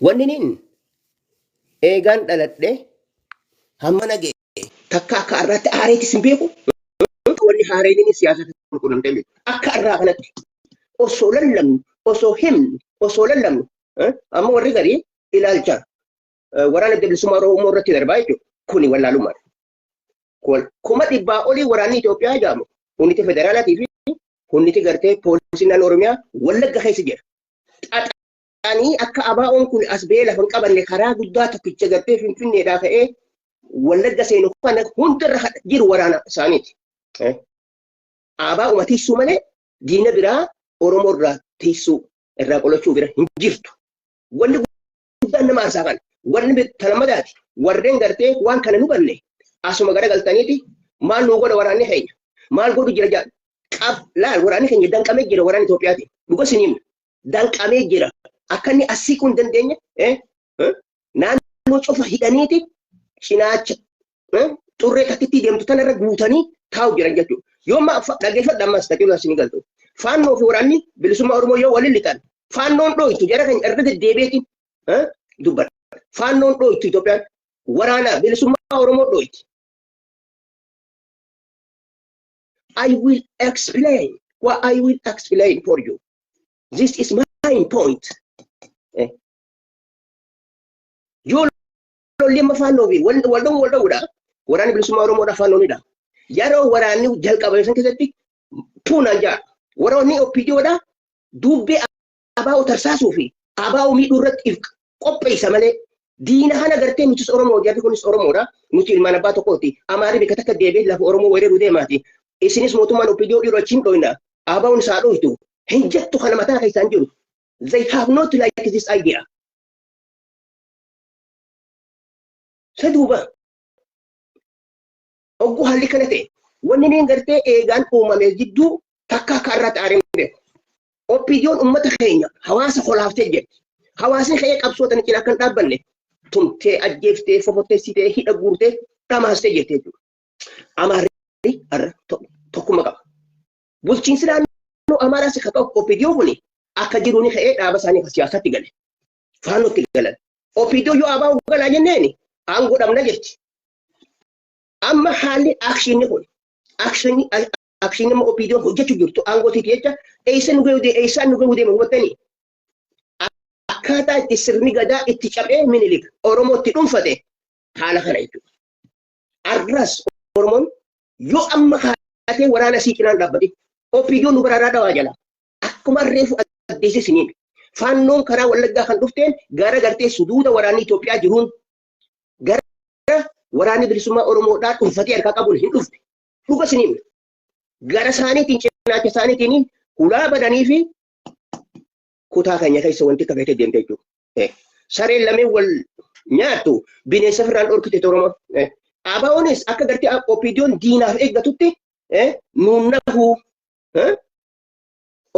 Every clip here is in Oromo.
Wanninin eegaan dhaladhee hamma nagee takka akka irratti aareetti sin beeku. Wanni haareenin siyaasa qulqullumtee beeku. Akka irraa kanatti osoo lallabnu, osoo himnu, osoo lallabnu amma warri garii ilaalcha waraana bilisummaa Oromoo irratti darbaa jechuudha. Kuni wallaalummaadha. Kuma dhibbaa olii waraanni Itoophiyaa jedhamu humniti federaalaatii fi humniti gartee poolisiin naannoo Oromiyaa Wallagga keessa jira. Xaxaanii akka ABO'n kun as ba'ee lafa hin qabanne karaa guddaa tokkicha gartee Finfinneedhaa ka'ee Wallagga seenu kana hundarra jiru waraana isaaniiti. ABO'uma tiisuu malee diina biraa Oromoo irraa tiisuu irraa qolachuu bira hin jirtu. Wanni guddaan nama aarsaa kana. Wanni talammadaati. Warreen gartee waan kana nu banne asuma gara galtaniiti maal nu godha waraanni keenya. Maal godhu jira jaa. Laal waraanni keenya danqamee jira waraana Itoophiyaati. Dhuga siniin danqamee jira. Akka inni asii kun dandeenye naannoo cufa hidhaniiti cinaacha xurree takkitti deemtu tanarra guutanii taa'u jiran jechuudha. Yoo dhaggeeffadha ammas tajaajila isin galtu. Faannoo fi waraanni bilisummaa Oromoo yoo waliin lixan faannoon dhooytu jara kan erga deddeebiitiin dubbata. Faannoon dhooytu Itoophiyaan waraana bilisummaa Oromoo dhooyti. I will explain for you. This is my point. Yoo lolli faannoo fi walda'uudha waraanni bilisummaa Oromoodha faannoonidha. Yeroo waraanni jalqabame san keessatti tuunaan jaa waraanni OPDOdha dubbee ABO tarsaasuu fi ABO miidhuu irratti qopheessa malee diina kana gartee nutis Oromoo jarri kunis Oromoodha nuti ilmaan abbaa tokkooti Amaari bika takka deebi'ee lafa Oromoo weeraruu deemaati isinis mootummaan OPDO dhiiroo achiin dhooyna ABO'n isaa dhooytu hin jettu kana mataa keessaan jiru. They have not like this idea. Saduuba oggu haalli kana ta'e wanni niin gartee eegaan uumame jidduu takka akka irratti aareen beeku. OPDO'n uummata keenya hawaasa kolaaftee jirti. Hawaasni ka'ee qabsootanii cinaa kan dhaabbanne tumtee ajjeeftee fofotteessitee hidha guurtee dhamaastee jirti jechuudha. Amaarri har'a tokkuma qaba. Bulchiinsi naannoo Amaaraas akka qabu OPDO kuni akka jiruuni ka'ee dhaaba isaanii siyaasatti gale. Faannootti galan. OPDO yoo ABO galaa jenneeni aangoo dhabna jetti. Amma haalli akshiinni kun akshiinni OPDO hojjechuu jirtu aangootiiti jecha eessa nu gahuu deema hubattanii. Akkaataa itti sirni gadaa itti cabee Minilik Oromootti dhuunfate haala kana jechuudha. Arras Oromoon yoo amma kaatee waraana sii cinaan dhaabbate OPDO nu baraaraa dhawaa jala akkuma reefu addeessisiniin faannoon karaa Wallaggaa kan dhufteen gara gartee suduuda waraanni Itoophiyaa jiruun gara waraanni bilisummaa Oromoodhaa dhuunfatee harkaa qabuun hin dhufne. Dhuga siniin gara isaaniitiin cinaacha isaaniitiin hulaa badanii fi kutaa keenya keessa wanti qabatee deemte jechuudha. Sareen lameen wal nyaattu bineensa firraan dhorkite Oromoo. ABO'nis akka gartee OPDO'n diinaaf eeggatutti nuun nahu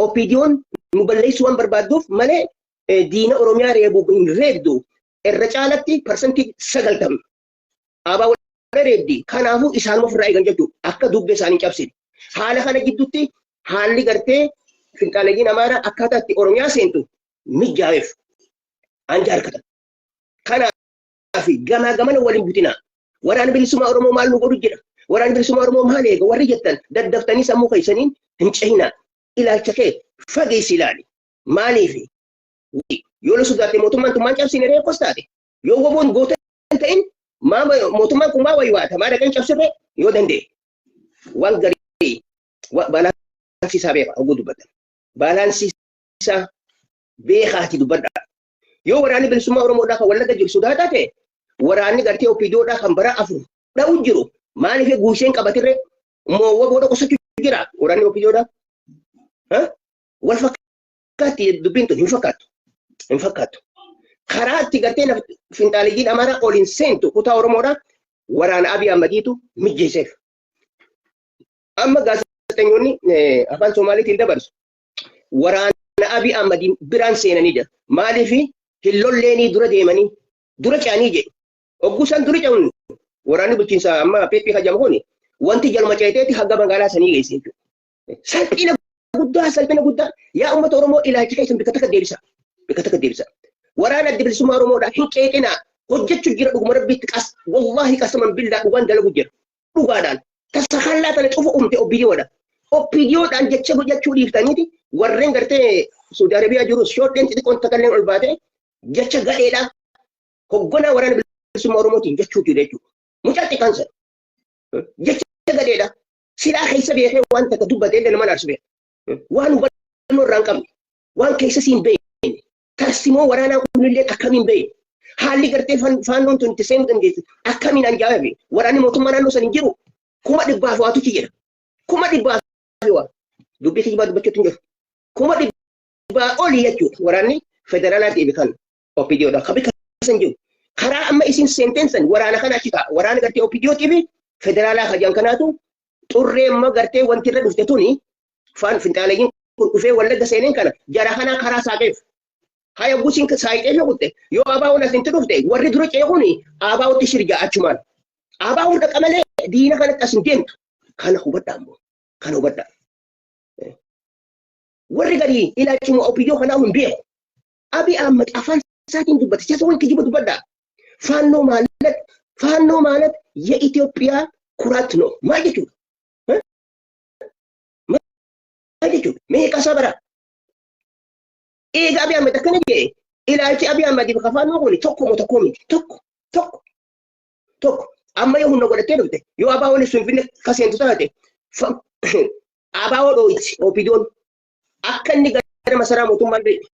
OPDO'n nu balleessuu waan barbaadduuf malee diina Oromiyaa reebuu hin reebdu irra caalatti parsantii 90. ABO reebdi kanaafuu isaan ofirraa eegan jechuudha. Akka dubbe isaanii cabsine. Haala kana gidduutti haalli gartee finxaaleeyyiin Amaaraa akkaataa itti Oromiyaa seentu mijaa'eef anja harkatan. Kanaaf gamaa gamana waliin butinaa. Waraana bilisummaa Oromoo maal nu godhu jira? Waraana bilisummaa Oromoo maal eega? Warri jettan daddaftanii sammuu keessaniin hin cehinaa. Ilaalcha kee fageessi ilaali. Maaliif? Yoo sodaatte mootummaan tun maal cabsine reekos taate? Yoo woboon goota hin ta'in mootummaan kun maa waywaata? Maa dhaqan cabsirree? Yoo danda'e. Waan garii baalaansiisaa beeka oguu dubbatan. Baalaansiisaa beekaati dubbadha. Yoo waraanni bilisummaa Oromoodhaa kan Wallagga jiru sodaataa ta'e waraanni gartee OPDO'dhaa kan bara afur dha'u jiru maaliif guusheen qabatirree moowwa booda qusachuu jira waraanni OPDO'dhaa. Wal fakkaatti dubbiin tun hin fakkaattu. Karaa itti gartee finxaaleeyyiin Amaaraa oliin seentu kutaa Oromoodhaa waraana Abiy Ahmediitu mijeesseef. Amma gaazexeessitoonni afaan Somaaliitiin dabarsu waraana Abiy Ahmediin biraan seenanii jira. Maaliif hin lolleenii dura deemanii dura ce'anii jedhu. Ogguusaan dura ce'uun waraanni bulchiinsa amma Peeppii Kajamu kuni wanti jalma ceeteeti hanga magaalaa sanii geesse jechuudha. Salphina guddaa yaa uummata Oromoo ilaalcha keessan bika takka deebisa. waraana bilisummaa Oromoodhaa hin qeeqinaa hojjechuu jira dhuguma rabbiitti wallahi qasaman billaa dhugaan dalagu jira dhugaadhaan tasakallaa tana cufu umte OPDOdha OPDOdhaan jecha hojjechuu dhiiftaniiti warreen gartee Saudi Arabiyaa jiru shoodheen xixiqqoon takalleen ol baate jecha gadheedha hogganaa waraana bilisummaa Oromootiin jechuu jira jechuudha mucaa xiqqaansa jecha gadheedha silaa keessa beekee waan takka dubbatee illee nama naarsu beeka waan hubannoo irraa hin qabne waan keessa siin beekne tarsimoo waraanaa kunillee akkamiin beekne haalli gartee faannoon tun itti seenuu dandeessu akkamiin anjaabe waraanni mootummaa naannoo san hin jiru 100,000 waatutti jira 100,000 waa dubbii kijibaa dubbachuutti hin jiru 100,000 olii jechuudha waraanni federaalaa deebi kan OPDOdha kabi kasan jiru karaa amma isin seentensan waraana kana achi ta'a waraana gartee OPDOtii fi federaalaa hajaan kanaatu xurree amma gartee wanti irra dhufte tuni faan finxaaleeyyiin kun dhufee wallagga seeneen kana jara kanaa karaa saaqeef haya gusin saayixee yokutte yoo abaa'uun asinti dhufte warri dura ceekuni abaa'utti shirjaa achumaan abaa'uun dhaqa malee diina kanatti asin deemtu kana hubadhaa ammoo kana hubadhaa warri gadi ilaalchuma OPDO kanaa hin beeku Abiy Ahmed afaan isaatiin dubbate siyaasa waan kijiba dubbadhaa faannoo ማለት የኢትዮጵያ ኩራት ነው ማለት ነው ማለት ነው meeqa sabara eega Abiy Ahmed akkana jedhe ilaalchi Abiy Ahmed faannoo kun tokko miti tokko amma yoo hunda godhattee dhufte yoo abaa'oon sun finne kaseentu taate abaa'oo dhooyti OPDOon akka inni gara masaraa mootummaan beeku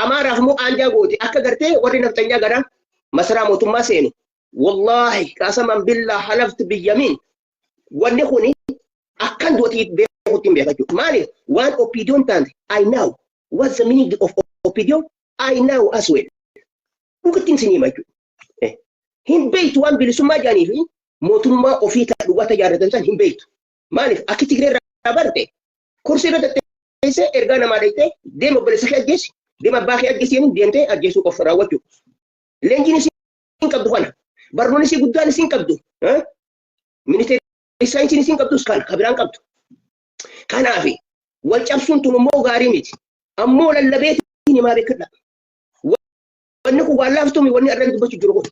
Amaaraaf moo aanjaa gooti akka gartee warri naftanyaa gara masaraa mootummaa seenu wallahi qasaman billah halaftu biyyamin wanni kuni akkan duuti beekutti hin beekachuu maaliif waan OPDOon taante I know what's the meaning of OPDO I know as well dhugatti hin himachuu hin beektu waan bilisummaa jaanii fi mootummaa ofii ta'e dhugata jaarratan san hin beektu maaliif akki Tigree irraa barte kursii irra teessee ergaa namaa dhaytee deema obboleessa kee ajjeesi deema abbaa kee ajjeesiin deemtee ajjeesuu qofa raawwachuu leenjiin isin qabdu kana barnoonni isin guddaan isin qabdu ministeerri saayinsiin isin qabdus kana kabiraan qabdu kanaafi wal cabsuun tun immoo gaarii miti ammoo lallabeetiin himaa beekadha wanni kun waan laaftumi wanni irra dubbachuu jiru kun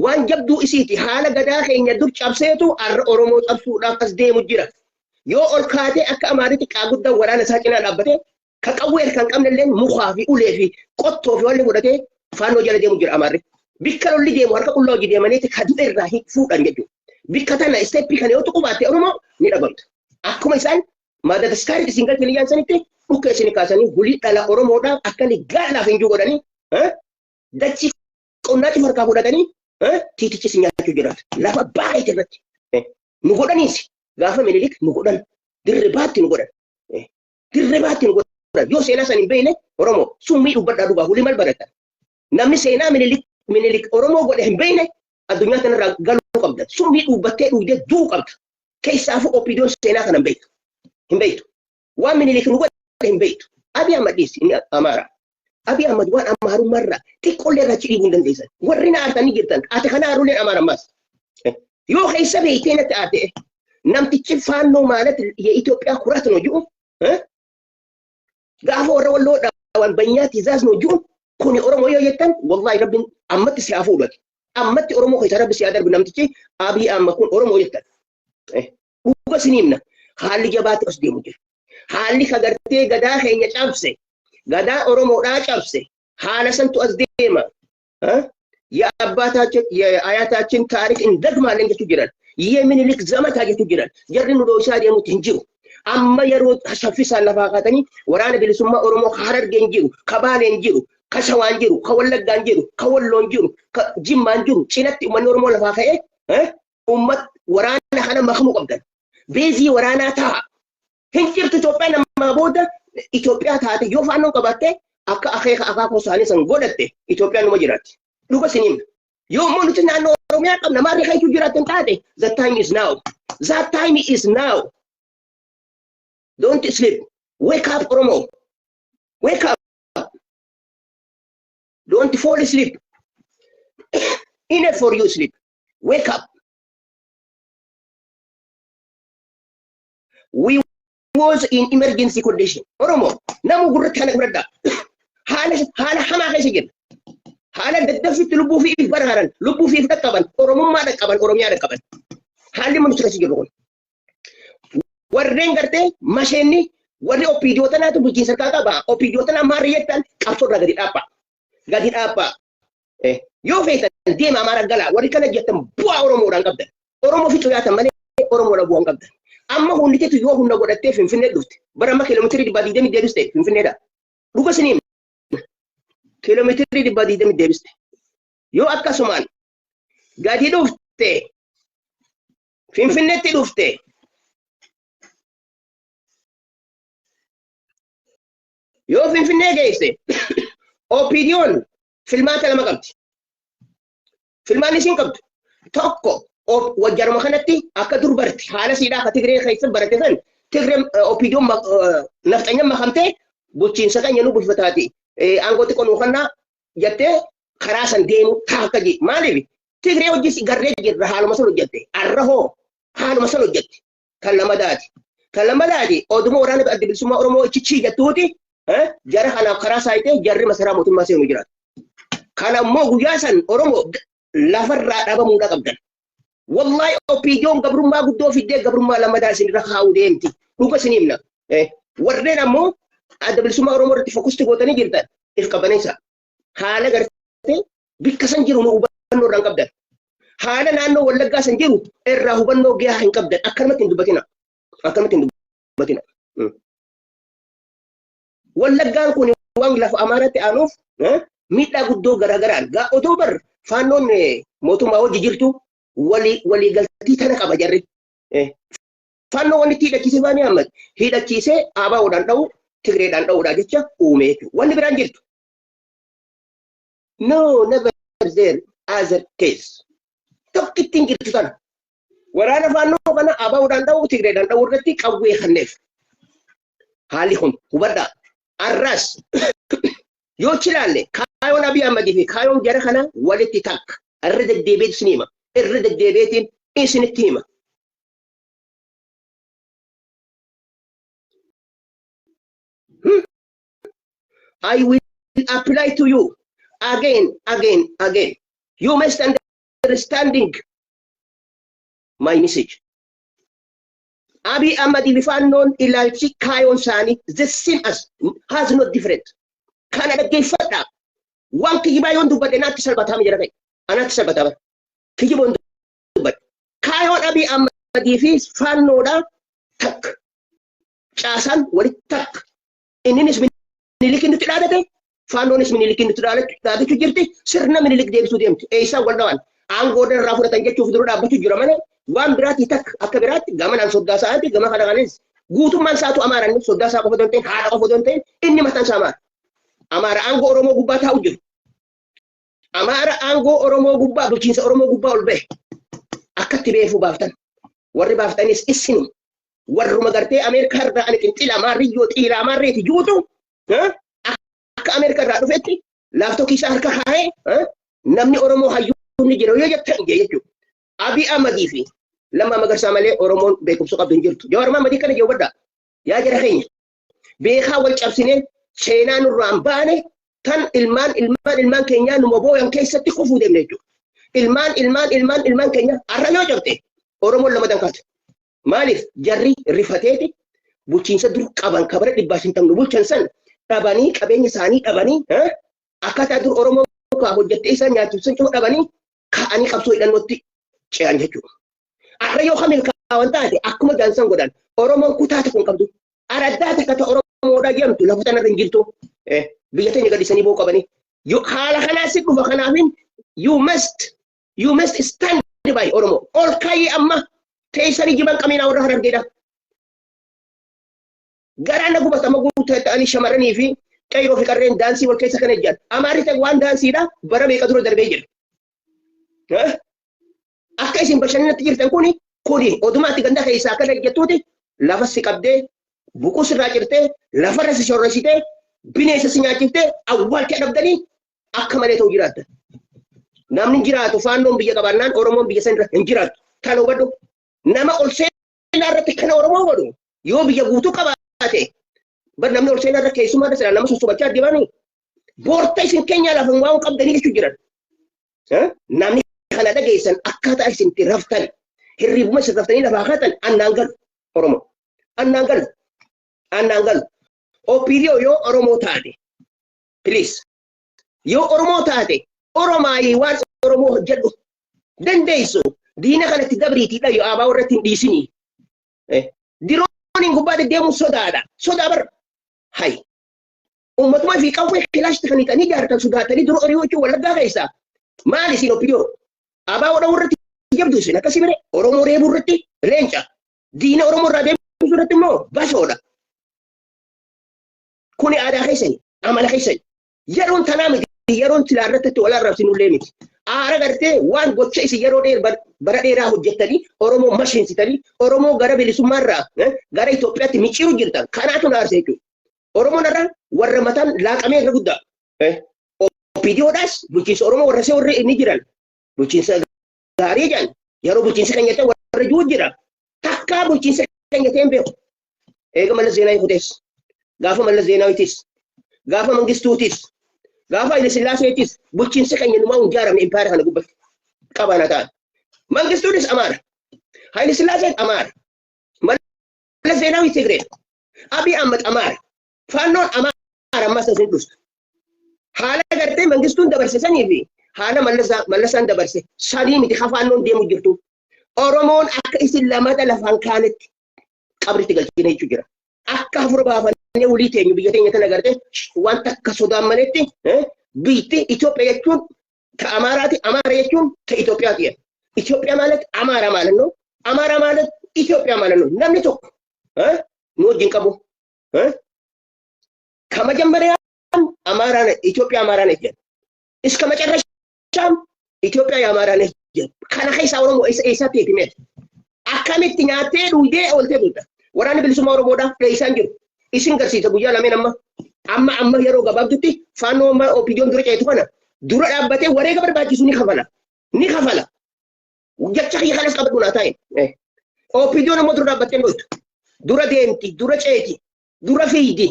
waan jabduu isiiti haala gadaa keenya dur cabseetu arra Oromoo cabsuudhaaf as deemu jira yoo ol kaatee akka Amaaritti qaaguddaan waraana isaa cinaa dhaabbatee ka qawwee kan qabnelleen mukaa fi ulee fi qottoo fi walli godhatee faannoo jala deemu jira Amaarri bikka lolli deemu harka qullaa hojii deemaniiti ka du'e irraa fuudhan jechuudha bikka tana isteeppii kana yoo tuqubaatte Oromoo ni dhabamta akkuma isaan Madagaskaarii isin galchanii iyyaan sanitti dhukka isin kaasanii gulii dhala Oromoodhaaf akka ni gaalaaf hin godhanii dachii qonnaa cufarkaa fudhatanii tiitichi isin nyaachuu jiraata lafa baay'ee irratti nu godhaniisi gaafa Minilik nu godhan dirribaatti nu godhan yoo seenaa san hin beekne Oromoo summii dubbadhaa dhugaa hulii mal baratan namni seenaa Minilik Oromoo godhe hin beekne addunyaa kanarraa galuu qabda summii dubbattee dhugdee du'uu qabda keessaafuu OPDOon seenaa kana hin beektu waan Minilik nu godhe hin beektu Abiy Ahmed dhiisi inni Amaara Abiy Ahmed waan Amaarummaarraa xiqqoollee irraa cidhiibuu hin dandeessan warri na aartanii jirtan ate kana aaruleen Amaarammaas yoo keessa beektee natti aarte namtichi faannoo ማለት የኢትዮጵያ ኩራት ነው ጅኡ gaafa warra walloo dhaawan banyaa tiizaas ነው ጅኡ kuni Oromoo yoo jettan wallahi rabbiin ammatti si afuu dhati ammatti Oromoo keessa rabbi si adarbu namtichi Abiy Ahmed kun Oromoo jettan dhuga sinimna haalli jabaatti as deemu jira haalli kagartee gadaa keenya cabse gadaa Oromoodhaa cabse haala santu as deema የአያታችን ታሪክ እንደግማለን ጀቱ ጅራል የሚኒሊክ ዘመታ ጀቱ ጅራል ጀርን ዶሻ ደሙት እንጂሩ አማ የሮ ሸፊሳ ለፋቃተኒ ወራነ ቢልሱማ ኦሮሞ ሐረር ገንጂሩ ከባሌ እንጂሩ ከሸዋ እንጂሩ ከወለጋ እንጂሩ ከወሎ እንጂሩ ከጅማ እንጂሩ ጭነት ማን ኦሮሞ ለፋፈኤ ኡመት ወራነ ሐነ መخمو ቀብደን ቤዚ ወራና ታ ህንጭርት ኢትዮጵያ ለማቦደ ኢትዮጵያ ታተ ዮፋኖ ቀባቴ አካ አኼካ አካኮ ሳኔ ሰንጎደቴ ኢትዮጵያ ነው መጅራት Luka sinim. Yo monuti na no Oromia kam na mari kay juraten tate. The time is now. That time is now. Don't sleep. Wake up, Oromo. Wake up. Don't fall asleep. Enough for you sleep. Wake up. We was in emergency condition. Oromo. Namu gurrat kana gurada. haala hamaa keessa jira. Haala daddaffitti lubbuu fi baraaran, lubbuu fi dhaqqaban, oromummaa dhaqqaban, oromiyaa dhaqqaban. Haalli nuti keessa jirru kun. Warreen gartee masheenni warri opiidiyoota naatu bulchiinsa qaba. Opiidiyoota namaa riyyattan qabsoorraa gadi dhaabbaa. Gadi dhaabbaa. Yoo feetan deema amaara galaa warri kana jettan bu'aa oromoodhaan qabdan. Oromoo fi cuyaatan malee oromoodhaan bu'aan qabdan. Amma hunditeetu yoo hunda godhattee finfinnee dhufte. Bara amma kiiloomeetirii 220 deebiste finfinneedha. Dhuga siniim. Kiiloomeetirii 220 deebiste. Yoo akkasumaan gadi dhufte finfinneetti dhufte yoo finfinnee geesse opiidiyoon filmaata lama qabdi. Filmaan isiin qabdu tokko wajjaruma kanatti akka dur barti haala siidhaa akka Tigree keessa barate san Tigree opiidiyoon nafxanyaan makamtee bulchiinsa kan jennu bulfataati. Aangootti qonuu kannaa jettee karaa san deemu taakka ji maaliif Tigree hojii garree jirra haaluma san hojjette arrahoo haaluma san hojjette kan lamadaati. Kan lamadaati oduma waraana adda bilisummaa Oromoo ichichii jettuuti jara kanaaf karaa saayitee jarri masaraa mootummaa seenu jiraatu. Kana immoo guyyaa san Oromoo lafarraa dhabamuudha qabdan. Wallahi opiidiyoon gabrummaa guddoo fiddee gabrummaa lamadaa isinirra kaa'uu deemti. Dhuga isin himna. Warreen ammoo adda bilisummaa Oromoo irratti fokusti gootanii jirtan if qabaneessa. Haala gartee bikka san jiru nu hubannoo irraa hin qabdan. Haala naannoo Wallaggaa san jiru irraa hubannoo gahaa hin qabdan. Akkanumatti hin dubbatina. Akkanumatti hin dubbatina. Wallaggaan kun waan lafa Amaaraatti aanuuf miidhaa guddoo garaagaraan otoo bar faannoon mootummaa hojii jirtu walii galtii tana qaba jarri. Faannoo wanni itti hidhachiisee baanii Ahmad hidhachiisee ABO'dhaan dha'u Tigreedhaan dha'uudhaa jecha uume jechuudha. Wanni biraan jirtu. No, never there as a case. Tokkittiin jirtu sana. Waraana faannoo kana ABO'dhaan dha'u Tigreedhaan dha'u irratti qawwee kanneef. Haalli kun hubadhaa. Arras yoo chilaalle kaayoon Abiy Ahmedii fi kaayoon jara kana walitti takka irra deddeebiitu isin hima. Irra deddeebiitiin isinitti hima. I will apply to you again. You must understanding my message. Abiy Ahmed Lifannon ilaalchi kaayoon isaanii the same as has not different. Kana dhaggeeffadhaa. Waan kijibaa yoon dubbadhe naatti salphataa jira ta'e. Anaatti salphataa bara. Kijiboon dubbadhe. Kaayoon Abiy Ahmedii fi faannoodhaa takka. Caasaan walitti takka. Inninis Minilik nutti dhaadate. Faannoonis Minilik nutti dhaadachuu jirti. Sirna Minilik deebisuu deemti. Eessaan wal dhawaan. Aangoo irraa fudhatan jechuuf dura dhaabbachuu jira malee. Waan biraatti takka akka biraatti gamanaan soddaa isaati gama kana kanis guutummaan isaatu Amaaraan soddaa isaa qofa donteen haadha qofa donteen inni mataan isaa Amaara. Amaara aangoo Oromoo gubbaa taa'u jiru. Amaara aangoo Oromoo gubbaa bulchiinsa Oromoo gubbaa ol bahe akkatti beefuu baaftan. Warri baaftanis isinu warruma gartee Ameerikaa irraa ani qinxila Amaarriyyoo xiila Amaarreeti juutu akka Ameerikaa irraa dhufetti laaftoo kiisaa harka kaa'ee namni Oromoo hayyuu ni jira yoo jettan jechuudha. Abiy Ahmedii fi Lammaa Magarsaa malee Oromoon beekumsa qabdu hin jirtu. Jawaar Mahaammad kana jawwadhaa. Yaa jara keenya. Beekaa wal cabsinee seenaa nurraan baane tan ilmaan keenyaa numa booyan keessatti kufuu deemne jechuudha. Ilmaan keenya har'a yoo cabte Oromoon lama dankaate. Maaliif jarri rifateeti bulchiinsa dur qaban kabara 150 bulchan san dhabanii qabeenya isaanii dhabanii akkaataa dur Oromoo hojjettee isaan nyaachifsan cuu dhabanii ka'anii qabsoo hidhannootti ce'an jechuudha. Har'a yoo kamil kaawwan taate akkuma jaansan godhan Oromoon kutaa tokko hin qabdu. Araddaa takka ta'e Oromoodhaa jedhamtu lafa tanarra hin jirtu. Biyya teenya gadhiisanii boo qabanii. Haala kanaas dhufa kanaafin you must stand by Oromoo. Ol kaayee amma teessanii jiban qabiinaa warra Harargeedha. Garaan na gubatama guutaa ta'anii shamarranii fi qeyroo fi qarreen daansii wal keessa kana ejjan. Amaarri ta'e waan daansiidha bara meeqa dura darbee jira. Akka isin bashannanatti jirtan kuni odumaatti ganda keessaa akka dhaggettuuti lafa si qabdee buqus irraa cirtee lafarra si shorrasitee bineensa si nyaachiftee awwaaltee dhabdanii akka malee ta'u jiraata. Namni jiraatu faannoon biyya qabaannaan Oromoon biyya san irra hin jiraatu. Kan hubadhu nama ol seenaa irratti kana Oromoo godhu yoo biyya guutuu qabaate bar namni ol seenaa irra keessumaa dha nama susubachaa deemanii بورتا إسن كينيا لفن وان قبضني لشو جران نامني خانا دا جيسان أكاتا إسن ترفتن هرب ما ستفتني لفاقاتا أنانغل أورمو أنانغل أوبيديو يو أورمو تاتي بليز يو أورمو تاتي أورماي وان أورمو جدو دنديسو دينا كانت تدبريتي لا يو أبا ورتين ديسيني ديروني قبادة ديمو صدا بر هاي أمت ما في قوي خلاش تخني تاني جارتان سوداتني درو أريوتشو ولا داغيسا مالي سينو بيو أبا ورتي يبدو سينا كسيبري أورمو ريبو رتي رينجا دينا أورمو راديم سورتي مو باسودا كوني آدا خيسني عمل خيسني يرون تنامي يرون تلارتت ولا رابسينو ليميت غرتي وان gocha isi yeroo bara dheeraa hojjettanii Oromoo mashiinsitanii Oromoo gara bilisummaarraa gara Itoophiyaatti micciiru jirtan kanaatu naarse jechuudha. Oromoon irraa warra mataan laaqamee irra guddaa. OPDOdhaas bulchiinsa Oromoo warra see warri inni jiran bulchiinsa gaarii jedhan yeroo bulchiinsa kan jettan warra jiru jira. Takkaa bulchiinsa kan jetteen beeku. Eega Mallas Zeenaawii kutees gaafa Mallas Zeenaawiitis gaafa Mangistuutis gaafa Haile Sillaaseetis bulchiinsa kan jennumaa hunjaaramne impaayera kana gubbatti qabana ta'an. Mangistuunis Amaara. Haile Sillaaseen Amaara. Mallas Zeenaawii Tigree. Abiy Ahmed Amaara. Faannoon Amaara ammas isin dhustu. Haala gartee Mangistuun dabarsisanii fi haala Mallasaan dabarse sadii miti faannoon deemu jirtu. Oromoon akka isin lamada lafaan kaanetti qabritti galchine jechuu jira. Akka hafuura baafannee walii teenyu biyya teenya tana gartee wanta akka sodaan maletti biitti Itoophiyaa jechuun ta Amaaraati Amaara jechuun ta Itoophiyaati. Itoophiyaa ማለት Amaara ማለት ነው. Amaara ማለት Itoophiyaa ማለት ነው. namni tokko nu wajjin qabu ከመጀመሪያም አማራ ነች ኢትዮጵያ አማራ ነች እስከ መጨረሻም ኢትዮጵያ የአማራ ነች ከና ኸይሳ ኦሮሞ ኢሳት የትሜት አካሚት ኛቴ ዱይዴ ኦልቴ ቡዳ ወራን ብልሱማ ኦሮሞዳ ኢሳን ጅሩ ኢሲን ገርሲተ ጉያ ለሜንማ አማ የሮ ገባብቱቲ ፋኖማ ኦፒዲዮን ድረ ጨይቱ ሆነ ዱረ ዳበቴ ወሬ ገበር ባጂሱ ኒ ከፈላ ጀቻ ይኸለስ ቀብዱና ታይ ኦፒዲዮን ሞ ዱረ ዳበቴ ነው ዱረ ዴምቲ ዱረ ጨይቲ ዱረ ፊዲ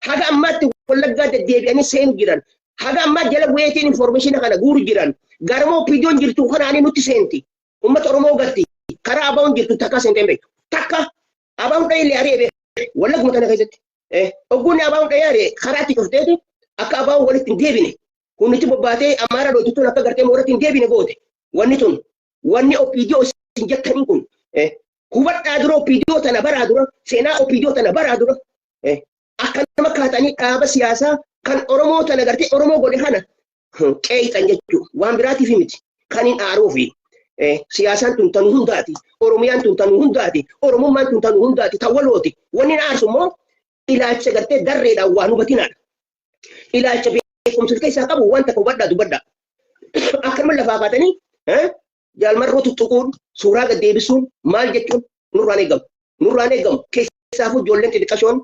haga ammatti wallaggaa deddeebi'anii seenu jiran haga ammaa jala bu'eetiin information kana guuru jiran garmoo OPDOon jirtu kanaani nutti seenti ummata Oromoo gatti karaa abaa'uun jirtu takka seenteen beektu takka abaa'uun dhayee liyaaree wallagguma tana keessatti ogguunni abaa'uun dhayee karaatti cufteeti akka abaa'uun walitti hin deebine kunnitti bobbaatee Amaara dhootituun akka gartee mooratti hin deebine goote wanni OPDO isin jettanii kun hubadhaa dura OPDO tana baraa dura seenaa OPDO tana baraa dura akka nama kaatanii dhaaba siyaasaa kan Oromoo tana gartee Oromoo godhe kana qeexan jechuudha waan biraatiif miti kan hin aaruufi siyaasaan tun tanuu hundaati Oromiyaan tun tanuu hundaati Oromummaan tun tanuu hundaati tawwalooti wanni na aarsu immoo ilaalcha gartee darreedhaan waan hubatinaadha ilaalcha beekumsa keessaa qabu wanta hubadhaa dubbadhaa akkuma lafaa kaatanii jaalmarroo tuttuquun suuraa gad deebisuun maal jechuun nurraan eegamu keessaafuu ijoolleen xixiqqashoon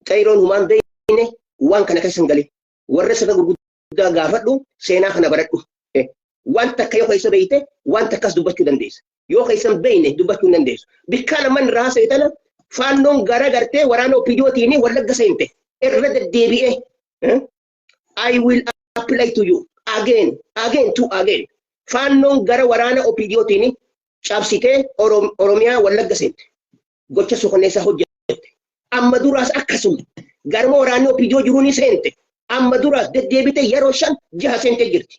Kairon human beine wan kana kasan gale warra saka gurguddaa gaafadhu seenaa kana baradhu wanta kayo kaysa beeyte wanta kas dubbachuu dandeessa yoo kaysan beeyne dubbachuu dandeessu bikkaana man raasa itana faannoon gara gartee waraana OPDOtiini wallagga seente irra deddeebi'e I will apply to you again faannoon gara waraana OPDOtiini cabsitee Oromiyaa wallagga seente gocha suukaneessaa hojjete amma duraas akkasuma garmoo waraanni OPDO jiru ni seente amma duraas deddeebite yeroo 5-6 seente jirti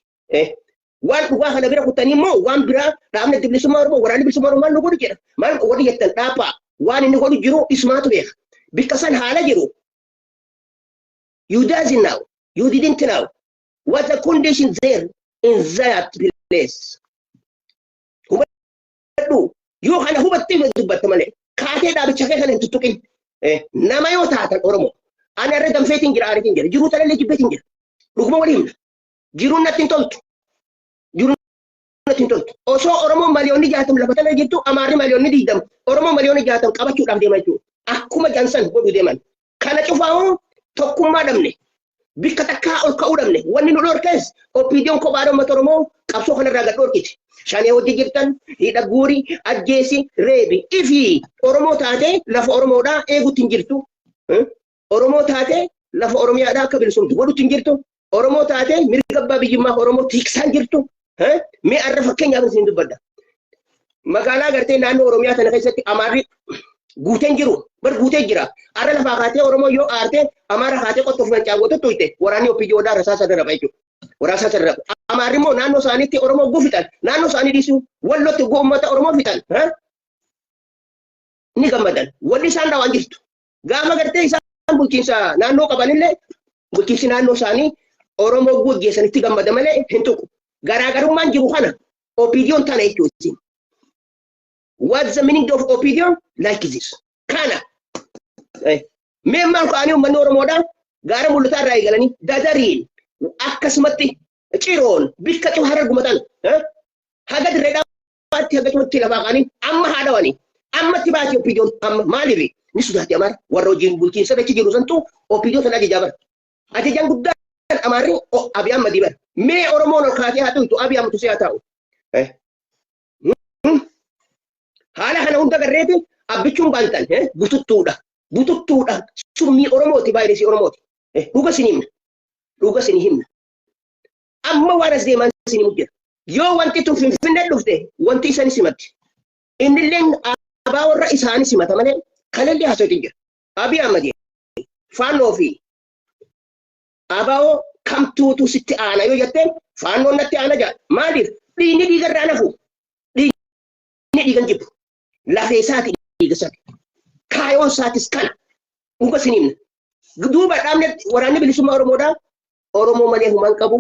waan dhugaa kana bira kutanii immoo waan biraa dhaabni bilisummaa Oromoo waraanni bilisummaa Oromoo maal godhu jedha maal warri jettan dhaaphaa waan inni godhu jiru ismaatu beeka bikka san haala jiru you doesn't know you didn't know what the conditions there in that place hubadhu yoo kana hubattee dubbatta malee kaatee dhaabicha kee kana hin tuttuqin nama yoo taatan Oromoo ani irra danfeetiin jira ariitiin jira jiruu talallee jibbeetiin jira dhuguma walii himna jiruun natti hin toltu osoo Oromoo miliyoonni 60 lafa tana jirtu Amaarri miliyoonni 20 Oromoo miliyoonni 60 qabachuudhaaf deemaa jechuudha akkuma jansan godhuu deeman kana cufaamoo tokkummaa dhabne bikka takkaa ol ka'uu dhabne wanni nu dhorkees OPDOon kophaa uummata Oromoo qabsoo kanarraa gad dhorkiti shanee hojii jirtan hidha guurii ajjeesi reebi ifi Oromoo taatee lafa Oromoodhaa eeguutti hin jirtu Oromoo taatee lafa Oromiyaadhaa akka bilisumtu godhutti hin jirtu Oromoo taatee mirga abbaa biyyummaa Oromoo tiksaan jirtu mee arra fakkeenyaaf isin dubbadda. Magaalaa gartee naannoo Oromiyaa tana keessatti Amaarri guuteen jiru bar guutee jira. Arra lafaa kaatee Oromoo yoo aarte Amaara kaatee qottoo fulan caawwatu tuyte waraanni OPDOdhaa rasaasa daraba jechuudha. Waraasa daraba. Amaarri immoo naannoo isaaniitti Oromoo gufitan naannoo isaanii dhiisuu wallotti uummata Oromoo fitan. Ni gammadan. Wanni isaan dhawaan jirtu. Gaafa gartee isaan bulchiinsa naannoo qabanillee bulchiinsi naannoo isaanii Oromoo gaggeessanitti gammada malee hin tuqu. Garaagarummaan jiru kana OPDOn tana jechuudha. What's the meaning of OPDO? Like this. Kana. Memang kaani uummanni Oromoodhaan gaara mul'ataa irraa eegalanii dadariin akkasumatti ciroon bikka cufa argumatan haga dirree dhaabbaatti haga cufatti lafaa kaanii amma haadhawanii ammatti baatee OPDOn amma maaliif ni sodaatti Amaara warra hojiin bulchiinsa dachi jiru santu OPDO sana ajajaa bara. Ajajaan guddaan Amaarri Abiy Ahmed bara. Mee Oromoon ol kaatee haa ta'u Abiy Ahmed tusee haa ta'u. Haala kana hunda garreeti abbichuun baantan bututtuudha. Bututtuudha. Summii Oromooti vaayirasii Oromooti. Dhuga isin himna. Dhuga isin himna. Amma waan as deemaan isin himu jira. Yoo wanti tun Finfinnee dhufte wanti isaan simatti. Innilleen abaa warra isaanii simata malee kanallee haasawti jira. Abiy Ahmed faannoo fi abaa kamtuutu sitti aana yoo jettee faannoon natti aana jaa. Maaliif dhiigni dhiigarraa nafu. Dhiigni dhiigan jibbu. Lafee isaati dhiiga isaati. Kaayoon isaatis kana. Dhuga isin himna. Duuba dhaabne waraanni bilisummaa Oromoodhaa Oromoo malee humaan qabu.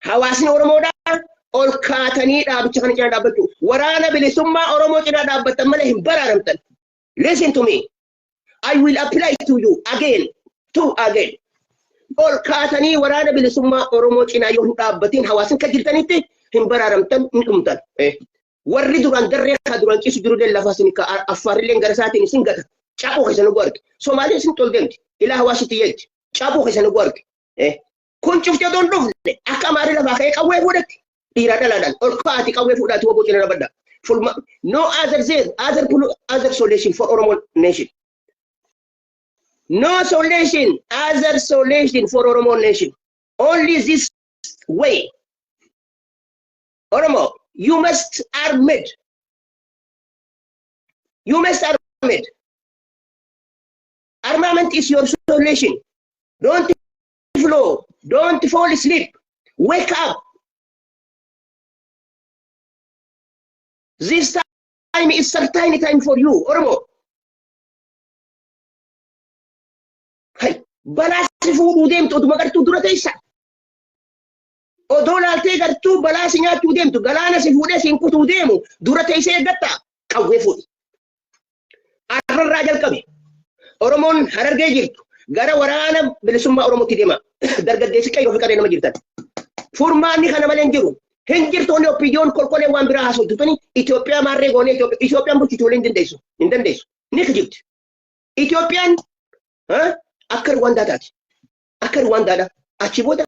Hawaasni Oromoodhaa ol kaatanii dhaabicha kana cina dhaabbachuu. Waraana bilisummaa Oromoo cina dhaabbattan malee hin baraaramtan. Listen to me. I will apply to you again. Ol kaatanii waraana bilisummaa Oromoo cina yoo hin dhaabbatiin hawaasni kan jirtanitti hin baraaramtan hin dhumtan. Warri duraan darree ka duraan ciisu jiru lafa isin ka Affaarillee gara isaatiin isin gata. Caapoo keessan ugu arge. Somaaliin isin tol deemti. Ilaa hawaasitti yeetti. Caapoo keessan ugu arge. Kun cuftee odoon dhufne akka Amaarri lafaa ka'ee qawwee fuudhatti. Dhiira dhalaadhaan ol kaati qawwee fuudhaati waboo cina dabadda. No other solution for Oromo nation. No solution, other solution for Oromo nation. Only this way. Oromo, you must armed. You must armed. Armament is your solution. Don't flow. Don't fall asleep. Wake up. This time is certain time for you, Oromo. Hey, balasi fuudhuu deemtu oduma gartuu dura teessa. Odoo laaltee gartuu balaa si nyaachuu deemtu galaana si fuudhee si kutuu deemu dura teessee eeggatta qawwee fuudhi. Arrarraa jalqabe. Oromoon Harargee jirtu gara waraana bilisummaa Oromootti deema. Dargaggeessi qayyoo fi qaree nama jirtan. Furmaanni kana malee hin jiru. Hin jirtu onni OPDOn kolkolee waan biraa haasawtu tuni Itoophiyaa maarree goonee Itoophiyaan bulchituu hin dandeessu. Hin dandeessu. Ni kijibti. Itoophiyaan akka Rwaandaa taati. Akka Rwaandaadha. Achi booda